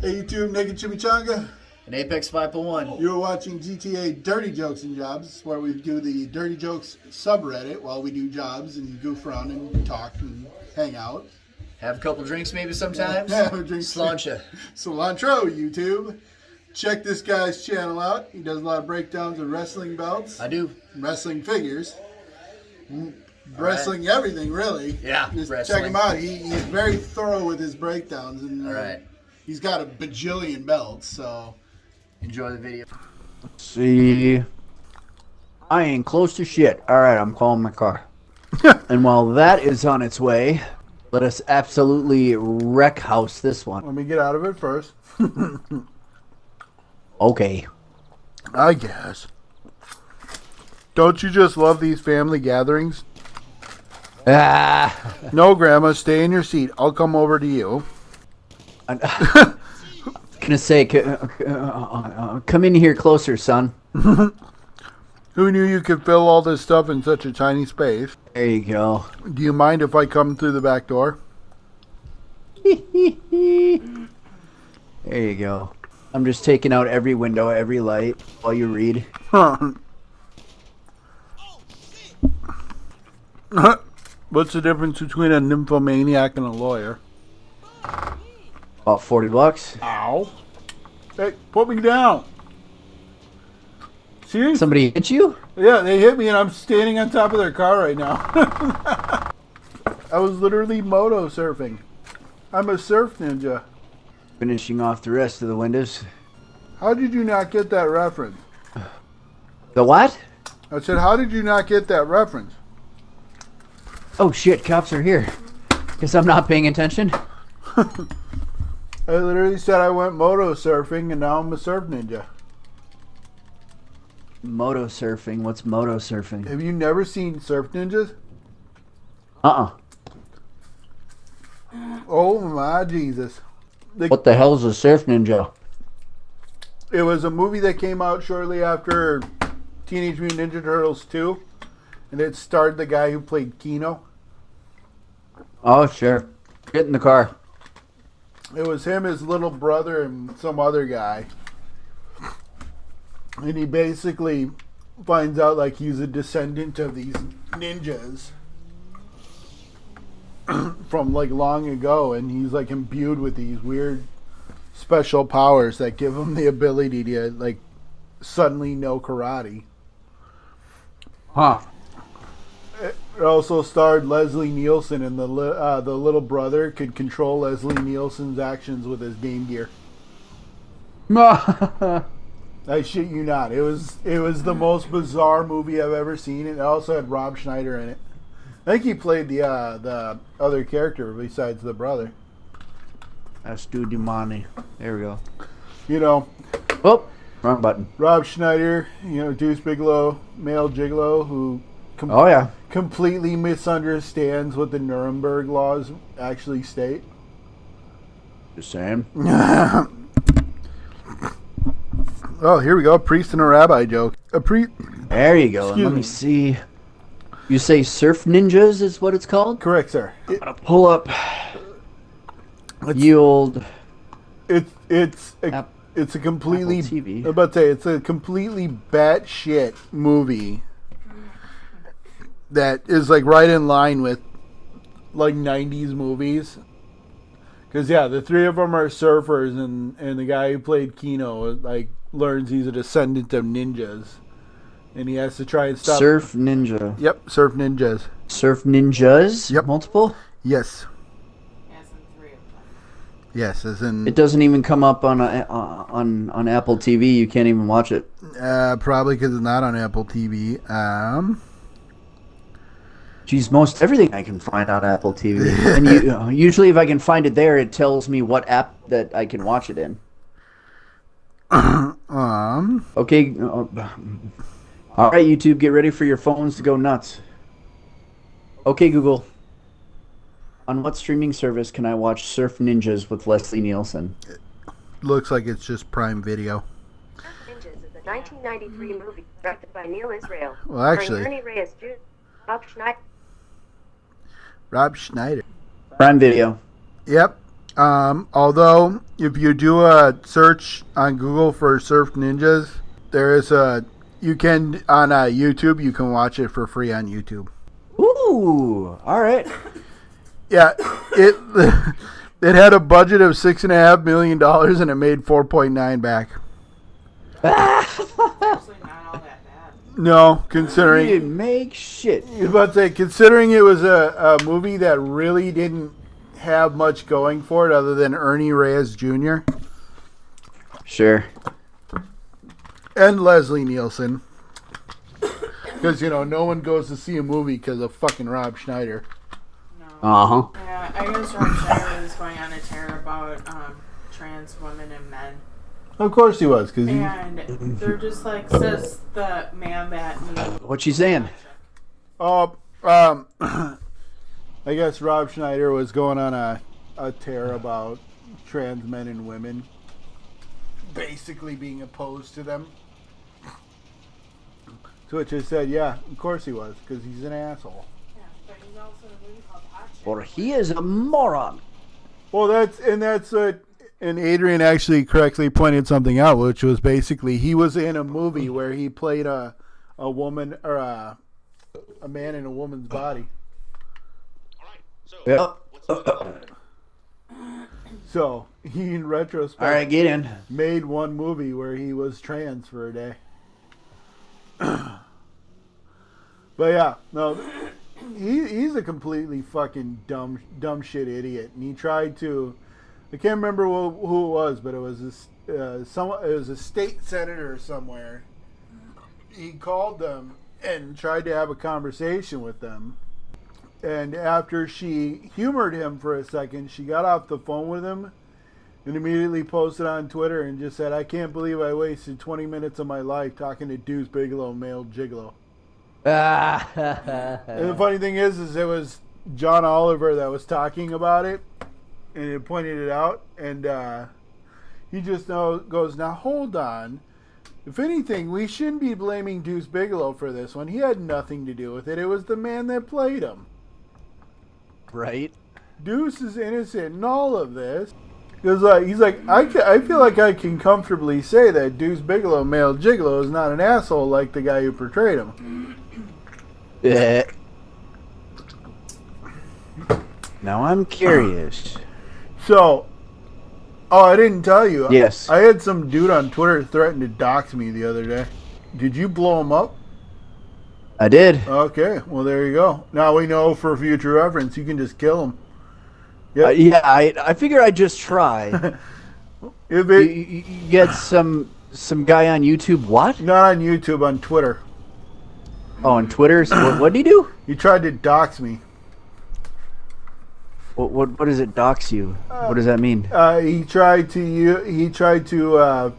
Hey YouTube, NakdChimichanga. And Apex 5.1. You're watching GTA Dirty Jokes and Jobs, where we do the Dirty Jokes subreddit while we do jobs and goof around and talk and hang out. Have a couple drinks maybe sometimes. Have a drink. Cilantro. Cilantro, YouTube. Check this guy's channel out. He does a lot of breakdowns of wrestling belts. I do. Wrestling figures. Wrestling everything, really. Yeah, just wrestling. check him out. He's very thorough with his breakdowns. And, All right. He's got a bajillion belts, so enjoy the video. Let's see. I ain't close to shit. Alright, I'm calling my car. And while that is on its way, let us absolutely wreck house this one. let me get out of it first. Okay. I guess. Don't you just love these family gatherings? Ah. No, Grandma, stay in your seat. I'll come over to you. I'm gonna say, come in here closer, son. Who knew you could fill all this stuff in such a tiny space? There you go. Do you mind if I come through the back door? There you go. I'm just taking out every window, every light while you read. What's the difference between a nymphomaniac and a lawyer? About $40. Ow. Hey, put me down. Seriously? Somebody hit you? Yeah, they hit me and I'm standing on top of their car right now. I was literally moto surfing. I'm a surf ninja. Finishing off the rest of the windows. How did you not get that reference? The what? I said, how did you not get that reference? Oh shit, cops are here. Guess I'm not paying attention. I literally said I went moto surfing and now I'm a surf ninja. Moto surfing? What's moto surfing? Have you never seen Surf Ninjas? Oh my Jesus. What the hell is a surf ninja? It was a movie that came out shortly after Teenage Mutant Ninja Turtles 2. And it starred the guy who played Kino. Oh, sure. Get in the car. It was him, his little brother, and some other guy. And he basically finds out like he's a descendant of these ninjas from like long ago, and he's like imbued with these weird special powers that give him the ability to like suddenly know karate. Huh. It also starred Leslie Nielsen, and the little brother could control Leslie Nielsen's actions with his Game Gear. I shit you not. It was the most bizarre movie I've ever seen. It also had Rob Schneider in it. I think he played the other character besides the brother. That's Stu Money. There we go. You know. Oh, wrong button. Rob Schneider, you know, Deuce Bigalow, male gigolo, who completely misunderstands what the Nuremberg laws actually state. Just saying. Oh, here we go. A priest and a rabbi joke. There you go. Let me see. You say surf ninjas is what it's called? Correct, sir. I'm gonna pull up yield. It's a completely Apple TV. I'm about to say it's a completely batshit movie that is like right in line with like 90s movies. Because yeah, the three of them are surfers, and the guy who played Kino like learns he's a descendant of ninjas, and he has to try and stop. Surf ninja. Yep, surf ninjas. Surf ninjas. Yep. Multiple. Yes. As in 3 of them. Yes, as in. It doesn't even come up on Apple TV. You can't even watch it. Probably because it's not on Apple TV. Geez, most everything I can find on Apple TV. And usually if I can find it there, it tells me what app that I can watch it in. Okay. All right, YouTube, get ready for your phones to go nuts. Okay, Google. On what streaming service can I watch Surf Ninjas with Leslie Nielsen? Looks like it's just Prime Video. Surf Ninjas is a 1993 movie directed by Neil Israel. Well, actually, Ernie Reyes, Bob Schneider. Rob Schneider. Prime Video. Yep. Although, if you do a search on Google for Surf Ninjas, there is you can, on YouTube, you can watch it for free on YouTube. Ooh, all right. Yeah, it it had a budget of $6.5 million and it made 4.9 back. Actually, not all that bad. No, You considering didn't make shit. I was about to say, considering it was a movie that really didn't have much going for it other than Ernie Reyes Jr. Sure. and Leslie Nielsen. Because, no one goes to see a movie because of fucking Rob Schneider. No. Uh-huh. Yeah, I guess Rob Schneider was going on a tear about trans women and men. Of course he was, because And they're just like, says the man that knew. What's she saying? I guess Rob Schneider was going on a tear about trans men and women basically being opposed to them. To which I said, yeah, of course he was, because he's an asshole. Yeah, but he's also in a movie called Hot Chick. Or he is a moron. Well, that's what, and Adrian actually correctly pointed something out, which was basically he was in a movie where he played a woman, or a man in a woman's body. Yep. So he, in retrospect, All right, get in. made one movie where he was trans for a day. But yeah, no, he's a completely fucking dumb shit idiot, and he tried to. I can't remember who it was, but it was it was a state senator somewhere. He called them and tried to have a conversation with them. And after she humored him for a second, she got off the phone with him and immediately posted on Twitter and just said, "I can't believe I wasted 20 minutes of my life talking to Deuce Bigelow, male gigolo." And the funny thing is it was John Oliver that was talking about it, and it pointed it out, and he just goes, "Now hold on. If anything, we shouldn't be blaming Deuce Bigelow for this one. He had nothing to do with it. It was the man that played him. Right? Deuce is innocent in all of this." Because he's like, I feel like I can comfortably say that Deuce Bigelow, male gigolo, is not an asshole like the guy who portrayed him. Yeah. Now I'm curious. So, I didn't tell you. Yes. I had some dude on Twitter threaten to dox me the other day. Did you blow him up? I did. Okay, well, there you go. Now we know for future reference, you can just kill him. Yep. Yeah, I figure I'd just try. If you, it, you get some guy on YouTube. What? not on YouTube, on Twitter. Oh, on Twitter. So what did he do? He tried to dox me. What does it dox you? What does that mean? He tried to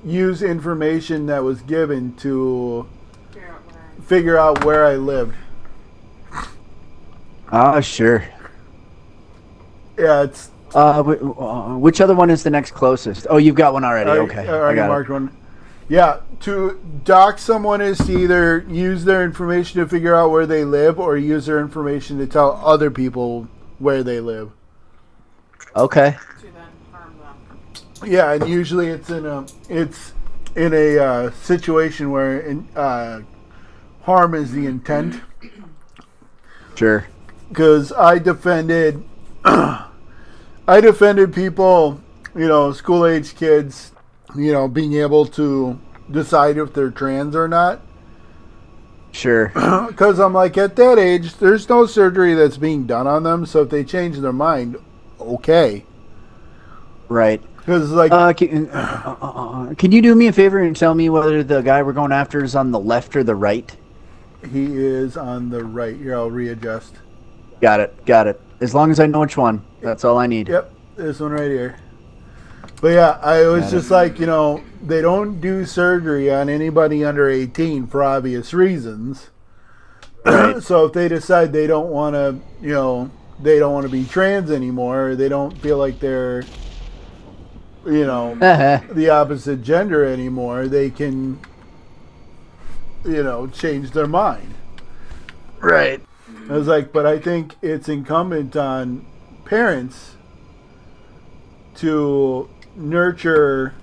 use information that was given to figure out where I lived. Ah, sure. Yeah, it's Which other one is the next closest? Oh, you've got one already. Okay, I already got marked one. Yeah, to dox someone is to either use their information to figure out where they live or use their information to tell other people where they live. Okay. To then harm them. Yeah, and usually it's in a situation where harm is the intent. Sure. Because I defended people, school age kids, being able to decide if they're trans or not. Sure. Because I'm like, at that age, there's no surgery that's being done on them. So if they change their mind, okay. Right. Because Can you do me a favor and tell me whether the guy we're going after is on the left or the right? he is on the right. Here, I'll readjust. Got it. As long as I know which one, that's all I need. Yep, this one right here. But yeah, I was just like, they don't do surgery on anybody under 18 for obvious reasons. Right. So if they decide they don't want to, they don't want to be trans anymore, they don't feel like they're, the opposite gender anymore, they can, change their mind. Right. I was like, but I think it's incumbent on parents to nurture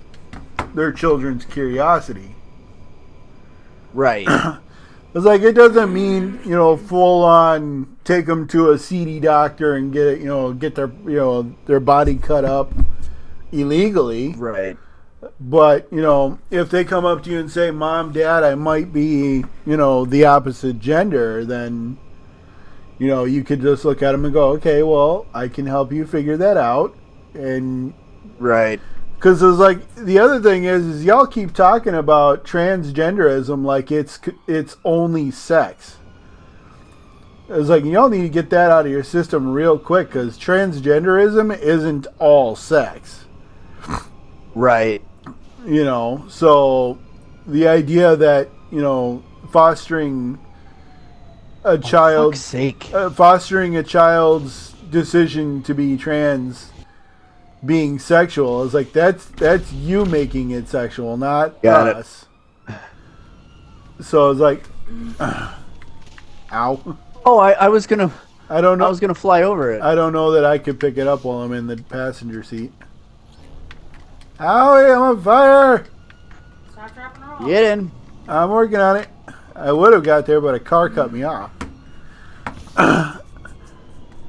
their children's curiosity. Right. It's like, it doesn't mean, full on take them to a seedy doctor and get their, their body cut up illegally. Right. But, if they come up to you and say, Mom, Dad, I might be, the opposite gender, then, you could just look at them and go, okay, well, I can help you figure that out. And Right. because it's like, the other thing is y'all keep talking about transgenderism like it's only sex. It's like, y'all need to get that out of your system real quick, because transgenderism isn't all sex. Right. So the idea that, fostering a child, fuck's sake. fostering a child's decision to be trans being sexual is like, that's you making it sexual, not Got us. So it's like, ow. Oh, I was gonna. I don't know. I was gonna fly over it. I don't know that I could pick it up while I'm in the passenger seat. Howie, I'm on fire. Stop, drop, and roll. Get in. I'm working on it. I would have got there, but a car cut me off.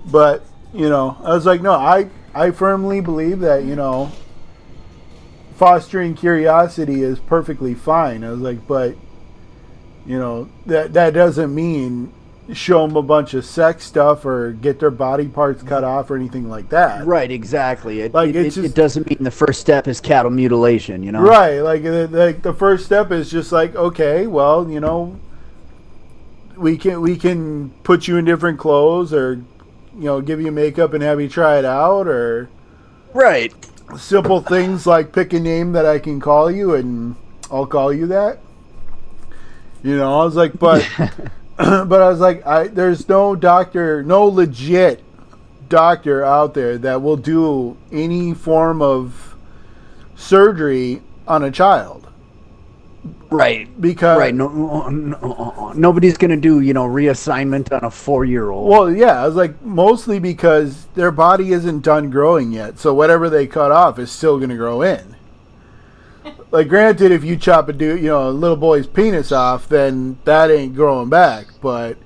But, I was like, no, I firmly believe that, fostering curiosity is perfectly fine. I was like, but, that doesn't mean show them a bunch of sex stuff or get their body parts cut off or anything like that. Right, exactly. It, Like, it, it's it, just- it doesn't mean the first step is cattle mutilation, Right, like the first step is just like, okay, well, we can put you in different clothes, or give you makeup and have you try it out, or Right. simple things like pick a name that I can call you and I'll call you that. I was like, but but I was like, there's no doctor, no legit doctor out there that will do any form of surgery on a child. Right. Because Right. No, nobody's gonna do reassignment on a 4-year-old. well, yeah, I was like, mostly because their body isn't done growing yet, so whatever they cut off is still going to grow in. Like, granted, if you chop a little boy's penis off, then that ain't growing back. But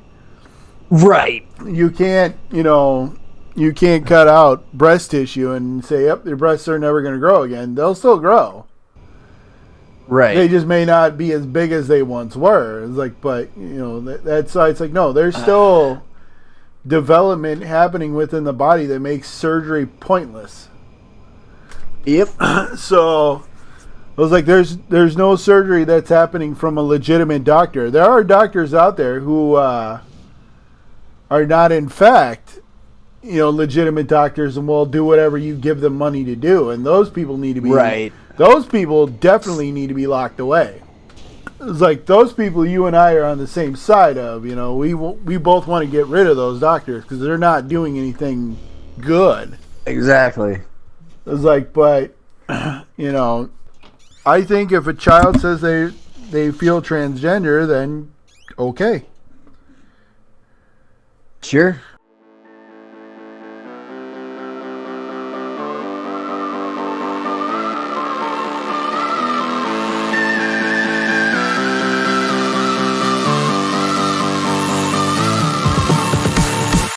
Right. you can't cut out breast tissue and say, yep, your breasts are never going to grow again. They'll still grow. Right. They just may not be as big as they once were. It's like, but that's it's like, no, there's still development happening within the body that makes surgery pointless. Yep. So I was like, there's no surgery that's happening from a legitimate doctor. There are doctors out there who are not, in fact, legitimate doctors, and will do whatever you give them money to do. And those people need to be Right. Those people definitely need to be locked away. It's like, those people you and I are on the same side of. We both want to get rid of those doctors because they're not doing anything good. Exactly. It's like, but I think if a child says they feel transgender, then okay. Sure.